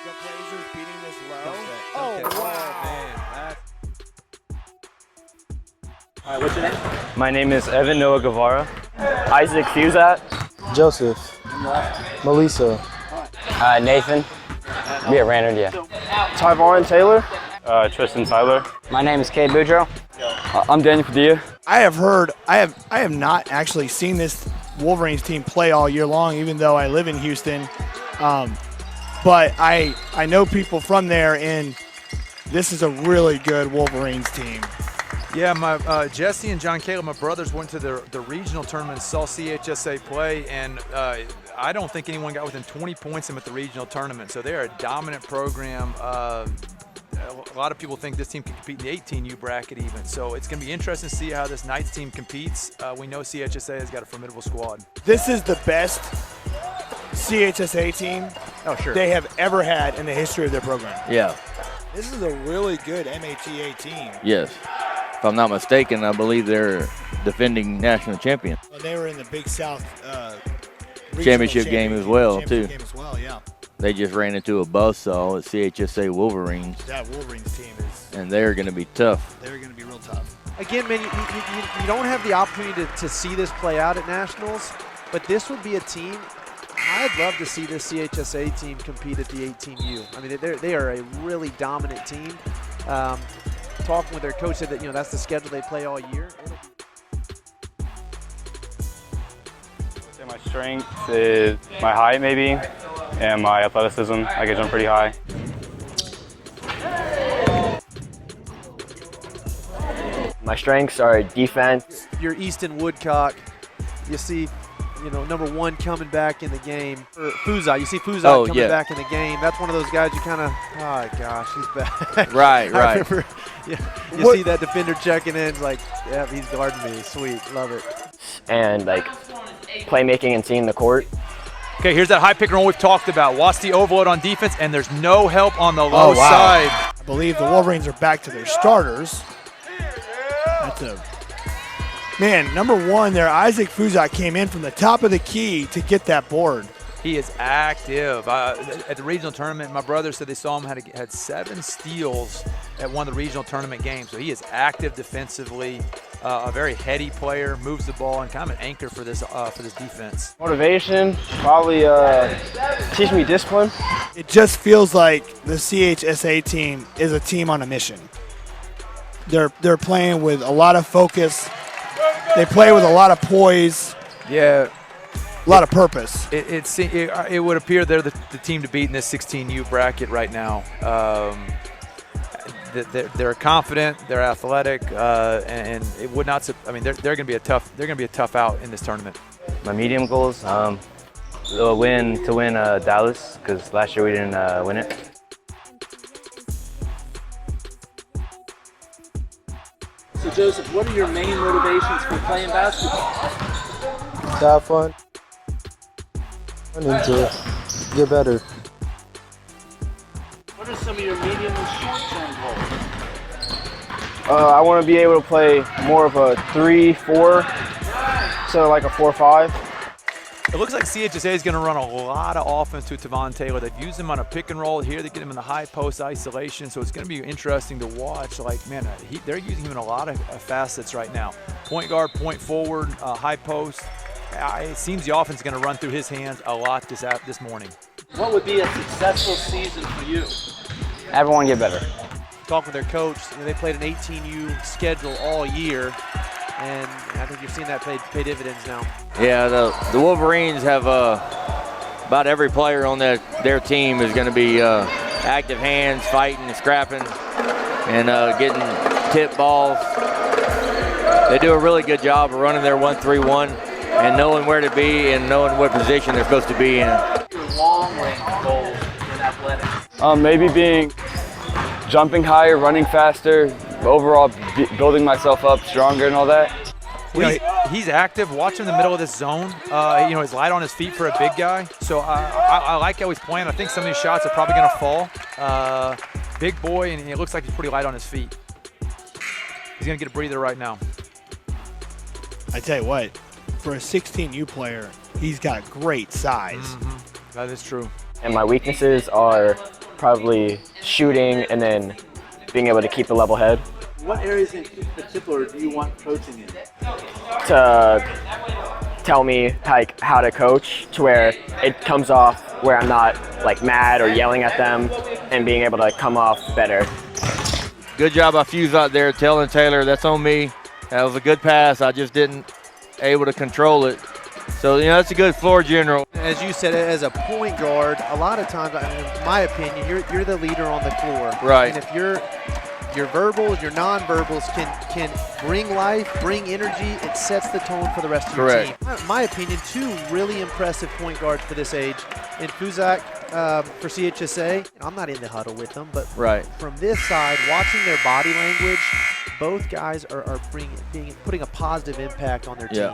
The Blazers beating this low. Oh, wow. man. All right, what's your name? My name is Evan Noah Guevara. Isaac Fusat. Joseph. Melissa. Nathan. Yeah, Randall, yeah. Tyvon Taylor. Tristan Tyler. My name is Cade Boudreaux. I'm Daniel Padilla. I have not actually seen this Wolverines team play all year long, even though I live in Houston. But I know people from there, and this is a really good Wolverines team. Yeah, my Jesse and John Caleb, my brothers, went to the regional tournament and saw CHSA play, and I don't think anyone got within 20 points of them at the regional tournament. So they're a dominant program. A lot of people think this team can compete in the 18U bracket even. So it's going to be interesting to see how this Knights team competes. We know CHSA has got a formidable squad. This is the best CHSA team they have ever had in the history of their program. Yeah. This is a really good MATA team. Yes. If I'm not mistaken, I believe they're defending national champion. Well, they were in the Big South Championship game as well, too. Game as well, yeah. They just ran into a buzzsaw at CHSA Wolverines, That Wolverines team is. and they're going to be tough. They're going to be real tough. Again, man, you don't have the opportunity to see this play out at Nationals, but this would be a team. I'd love to see this CHSA team compete at the 18U. I mean, they are a really dominant team. Talking with their coach said that that's the schedule they play all year. My strength is my height, maybe, and my athleticism. I can jump pretty high. My strengths are defense. Your Easton Woodcock, you see, number one coming back in the game. Fuzat, you see Fuzat coming back in the game. That's one of those guys you kind of, oh gosh, he's back. Right, I right. remember, you see that defender checking in, like, yeah, he's guarding me. Sweet, love it. And playmaking and seeing the court. Okay, here's that high pick and roll we've talked about. Watch the overload on defense, and there's no help on the low side. I believe the Wolverines are back to their starters. Man, number one there, Isaac Fuzat came in from the top of the key to get that board. He is active. At the regional tournament, my brother said they saw him had 7 steals at one of the regional tournament games. So he is active defensively, a very heady player, moves the ball, and kind of an anchor for this defense. Motivation, probably teach me discipline. It just feels like the CHSA team is a team on a mission. They're playing with a lot of focus. They play with a lot of poise. Yeah. A lot of purpose. It would appear they're the team to beat in this 16U bracket right now. They're confident, they're athletic, and it would not. I mean, they're going to be a tough out in this tournament. My medium goals, to win Dallas, because last year we didn't win it. So, Joseph, what are your main motivations for playing basketball? To have fun. And enjoy. Get better. What are some of your medium and short-term goals? I want to be able to play more of a 3-4 instead of like a 4-5. It looks like CHSA is going to run a lot of offense to Tyvon Taylor. They've used him on a pick and roll here. They get him in the high post isolation, so it's going to be interesting to watch. Like, man, they're using him in a lot of facets right now. Point guard, point forward, high post. It seems the offense is going to run through his hands a lot this morning. What would be a successful season for you? Everyone get better. Talking with their coach, they played an 18U schedule all year, and I think you've seen that pay dividends now. Yeah, the Wolverines have about every player on their team is going to be active hands, fighting, scrapping, and getting tip balls. They do a really good job of running their 1-3-1 and knowing where to be and knowing what position they're supposed to be in. Your long-range goals in athletics? Maybe being jumping higher, running faster, overall building myself up stronger and all that. He's active. Watch him in the middle of this zone. He's light on his feet for a big guy. So I like how he's playing. I think some of these shots are probably going to fall. Big boy, and it looks like he's pretty light on his feet. He's going to get a breather right now. I tell you what, for a 16U player, he's got great size. Mm-hmm. That is true. And my weaknesses are probably shooting and then being able to keep a level head. What areas in particular do you want coaching in? To tell me like how to coach to where it comes off where I'm not like mad or yelling at them, and being able to come off better. Good job by Fuse out there telling Taylor, that's on me. That was a good pass. I just didn't able to control it. So, that's a good floor general. As you said, as a point guard, a lot of times, in my opinion, you're the leader on the floor. Right. And if your verbals, your non-verbals can bring life, bring energy, it sets the tone for the rest of your team. In my opinion, two really impressive point guards for this age. In Fuzak for CHSA, I'm not in the huddle with them, but from this side, watching their body language, both guys are putting a positive impact on their team.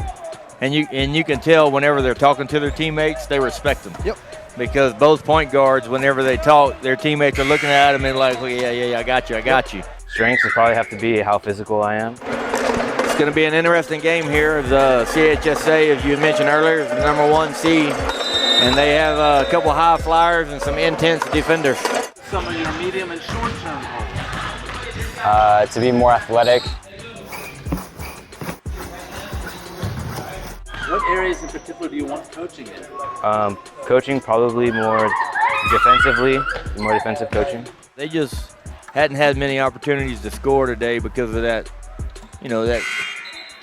And you can tell whenever they're talking to their teammates, they respect them. Yep. Because both point guards, whenever they talk, their teammates are looking at them and like, yeah, I got you. Strengths would probably have to be how physical I am. It's going to be an interesting game here. The CHSA, as you had mentioned earlier, is the #1 seed, and they have a couple of high flyers and some intense defenders. Some of your medium and short-term goals. To be more athletic. What areas in particular do you want coaching in? Coaching probably more defensively, more defensive coaching. They just hadn't had many opportunities to score today because of that, that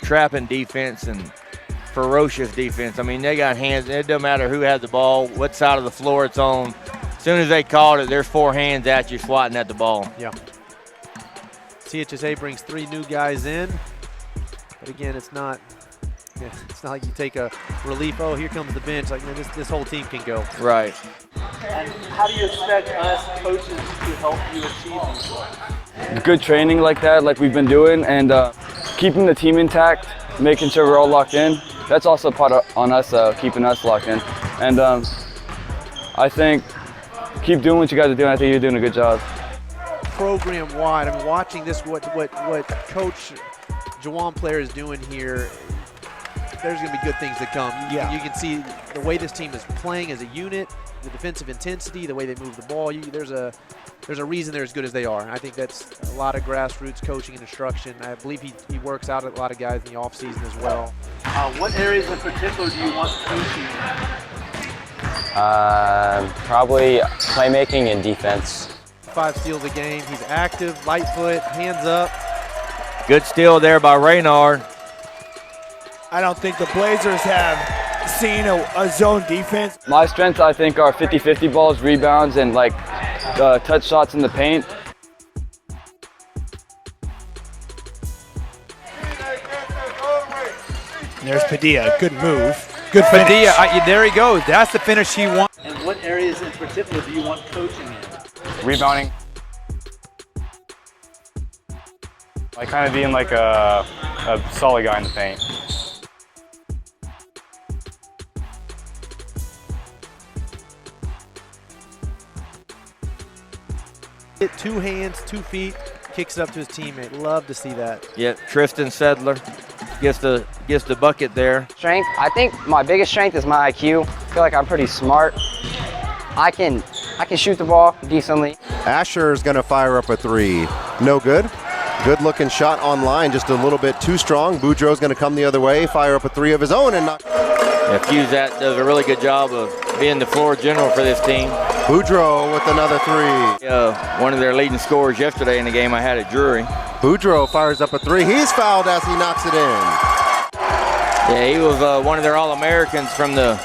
trapping defense and ferocious defense. I mean, they got hands. It doesn't matter who has the ball, what side of the floor it's on. As soon as they called it, there's 4 hands at you swatting at the ball. Yeah. CHSA brings 3 new guys in, but again, it's not like you take a relief, oh, here comes the bench. Like, man, this whole team can go. Right. And how do you expect us coaches to help you achieve these goals? Good training like that, like we've been doing, and keeping the team intact, making sure we're all locked in. That's also on us, keeping us locked in. And I think keep doing what you guys are doing. I think you're doing a good job. Program-wide, I mean, watching this, what Coach Jawan Player is doing here, there's going to be good things to come. You can see the way this team is playing as a unit, the defensive intensity, the way they move the ball. There's a reason they're as good as they are. I think that's a lot of grassroots coaching and instruction. I believe he works out a lot of guys in the offseason as well. What areas in particular do you want coaching in? Probably playmaking and defense. 5 steals a game. He's active, light foot, hands up. Good steal there by Raynard. I don't think the Blazers have seen a zone defense. My strengths, I think, are 50-50 balls, rebounds, and like touch shots in the paint. There's Padilla. Good move. Good finish. Padilla, there he goes. That's the finish he wants. And what areas in particular do you want coaching in? Rebounding. Like kind of being like a solid guy in the paint. Hit 2 hands, 2 feet, kicks it up to his teammate. Love to see that. Yep, Tristan Sedler gets the bucket there. Strength, I think my biggest strength is my IQ. I feel like I'm pretty smart. I can shoot the ball decently. Asher is going to fire up a 3. No good. Good looking shot on line, just a little bit too strong. Boudreaux's going to come the other way, fire up a 3 of his own and knock. Fuzat does a really good job of being the floor general for this team. Boudreaux with another 3. One of their leading scorers yesterday in the game I had at Drury. Boudreaux fires up a 3. He's fouled as he knocks it in. Yeah, he was one of their All-Americans from the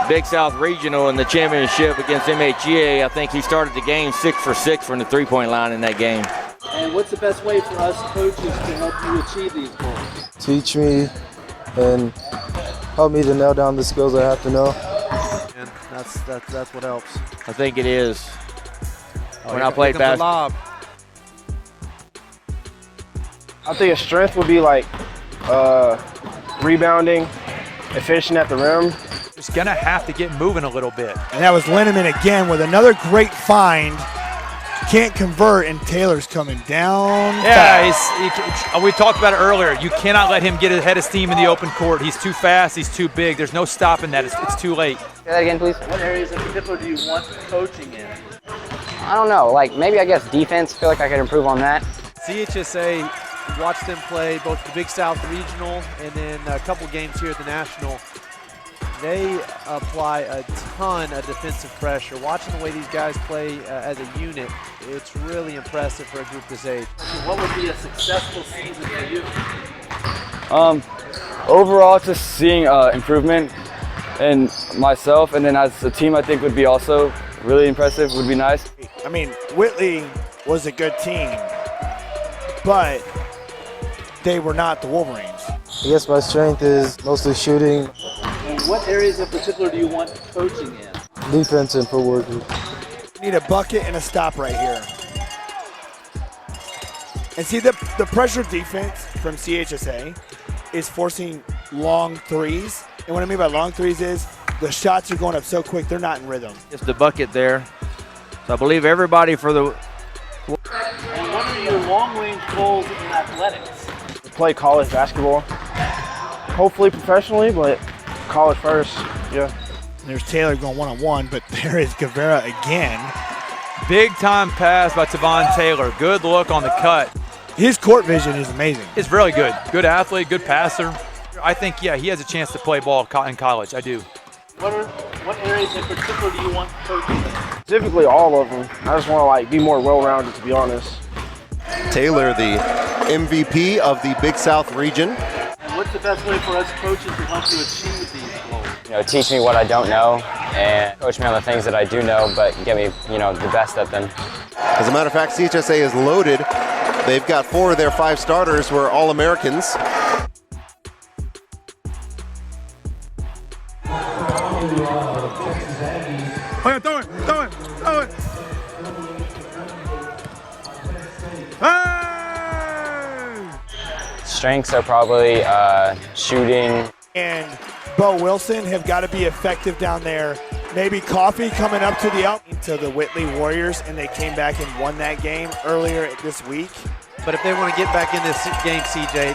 Big South Regional in the championship against MHGA. I think he started the game 6 for 6 from the 3-point line in that game. And what's the best way for us coaches to help you achieve these goals? Teach me and help me to nail down the skills I have to know. And that's what helps. I think it is. When I played basketball. I think a strength would be like rebounding and finishing at the rim. Just gonna have to get moving a little bit. And that was Linneman again with another great find. Can't convert, and Taylor's coming down. Yeah, we talked about it earlier. You cannot let him get ahead of steam in the open court. He's too fast. He's too big. There's no stopping that. It's too late. Say that again, please. What areas in particular do you want coaching in? I don't know. Like maybe I guess defense. Feel like I could improve on that. CHSA, watched them play both the Big South Regional and then a couple games here at the National. They apply a ton of defensive pressure. Watching the way these guys play as a unit, it's really impressive for a group this age. What would be a successful season for you? Overall, just seeing improvement in myself, and then as a team, I think would be also really impressive. Would be nice. I mean, Whitley was a good team, but they were not the Wolverines. I guess my strength is mostly shooting, And what areas in particular do you want coaching in? defense, and footwork. Need a bucket and a stop right here. And see the pressure defense from CHSA is forcing long threes. And what I mean by long threes is the shots are going up so quick, they're not in rhythm. Just the bucket there. So I believe everybody for the And what are your long-range goals in athletics? Play college basketball. Hopefully professionally, but college first, yeah. There's Taylor going one-on-one, but there is Guevara again. Big time pass by Tavon Taylor. Good look on the cut. His court vision is amazing. It's really good. Good athlete, good passer. I think, yeah, he has a chance to play ball in college. I do. What areas in particular do you want coaching in? Specifically all of them. I just want to be more well-rounded, to be honest. Taylor, the MVP of the Big South region. And what's the best way for us coaches to help you achieve these goals? Teach me what I don't know and coach me on the things that I do know, but get me, the best at them. As a matter of fact, CHSA is loaded. They've got 4 of their 5 starters who are All-Americans. Oh, yeah, throw it. Hey! Strengths are probably shooting. And Bo Wilson have got to be effective down there. Maybe Coffee coming up to the Whitley Warriors, and they came back and won that game earlier this week. But if they want to get back in this game, CJ,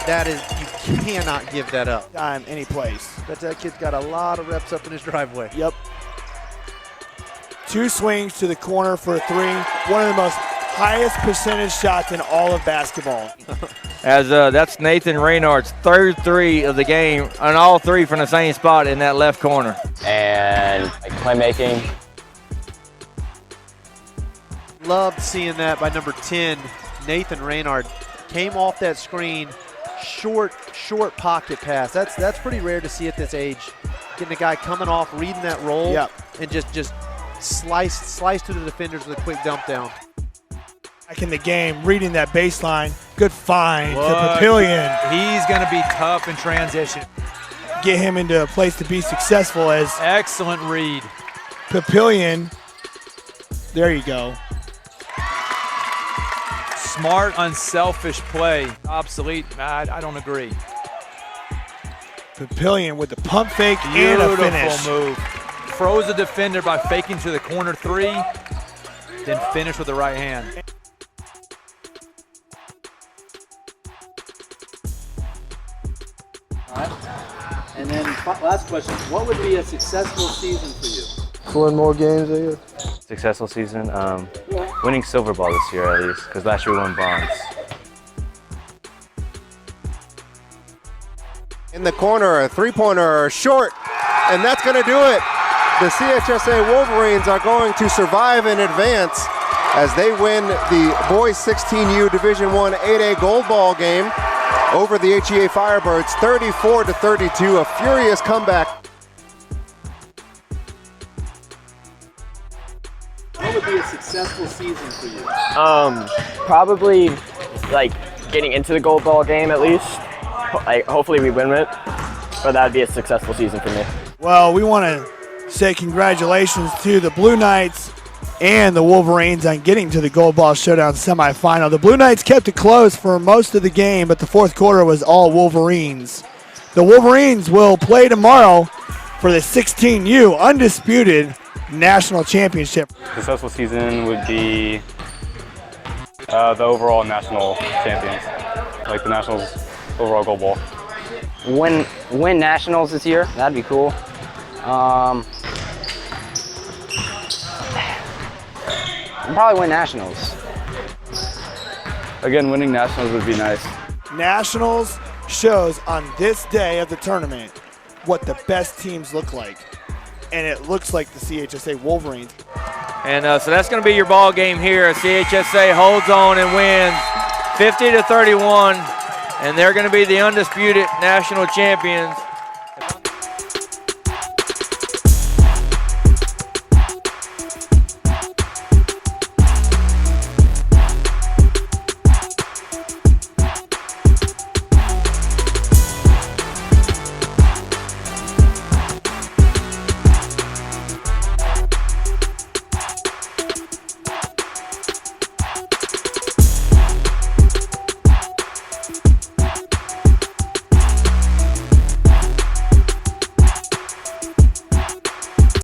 you cannot give that up. Time, any place. That kid's got a lot of reps up in his driveway. Yep. 2 swings to the corner for a 3. One of the most highest percentage shots in all of basketball. as that's Nathan Raynard's 3rd 3 of the game, and all 3 from the same spot in that left corner. And playmaking. Loved seeing that by number 10, Nathan Raynard. Came off that screen, short pocket pass. That's pretty rare to see at this age. Getting a guy coming off, reading that roll, yep, and just slice to the defenders with a quick dump down. Back in the game, reading that baseline. Good find to Papillion. He's going to be tough in transition. Get him into a place to be successful as excellent read. Papillion. There you go. Smart, unselfish play. Obsolete. I don't agree. Papillion with the pump fake and a finish. Beautiful move. Froze the defender by faking to the corner 3, then finish with the right hand. All right. And then last question, what would be a successful season for you? 4 more games, I guess. Successful season, winning silver ball this year at least, because last year we won bronze. In the corner, a 3-pointer short, and that's going to do it. The CHSA Wolverines are going to survive and advance as they win the boys 16U Division I 8A gold ball game over the HEA Firebirds, 34-32, a furious comeback. What would be a successful season for you? Probably getting into the gold ball game at least. Hopefully we win it, but that'd be a successful season for me. Well, we want to say congratulations to the Blue Knights and the Wolverines on getting to the Gold Ball Showdown semifinal. The Blue Knights kept it close for most of the game, but the 4th quarter was all Wolverines. The Wolverines will play tomorrow for the 16U undisputed national championship. Successful season would be the overall national champions, like the Nationals overall gold ball. Win nationals this year. That'd be cool. probably win nationals. Again, winning nationals would be nice. Nationals shows on this day of the tournament what the best teams look like. And it looks like the CHSA Wolverines. And so that's going to be your ball game here. CHSA holds on and wins 50-31, and they're going to be the undisputed national champions.